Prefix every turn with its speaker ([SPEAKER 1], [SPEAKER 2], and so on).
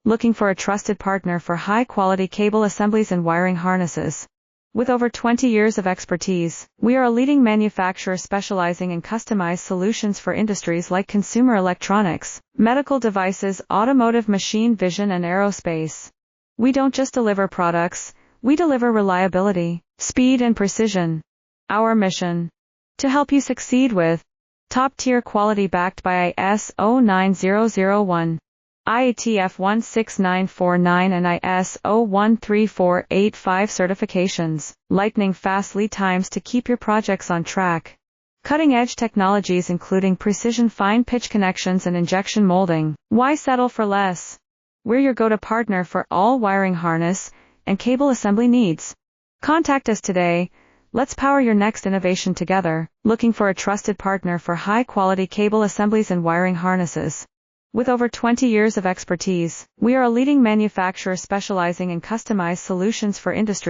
[SPEAKER 1] Looking for a trusted partner for high-quality cable assemblies and wiring harnesses? With over 20 years of expertise, we are a leading manufacturer specializing in customized solutions for industries like consumer electronics, medical devices, automotive, machine vision, and aerospace. We don't just deliver products, we deliver reliability, speed, and precision. Our mission: to help you succeed with top-tier quality backed by ISO 9001, IATF 16949 and ISO 13485 certifications, lightning-fast lead times to keep your projects on track. Cutting-edge technologies including precision fine-pitch connections and injection molding. Why settle for less? We're your go-to partner for all wiring harness and cable assembly needs. Contact us today. Let's power your next innovation together. Looking for a trusted partner for high-quality cable assemblies and wiring harnesses? With over 20 years of expertise, we are a leading manufacturer specializing in customized solutions for industry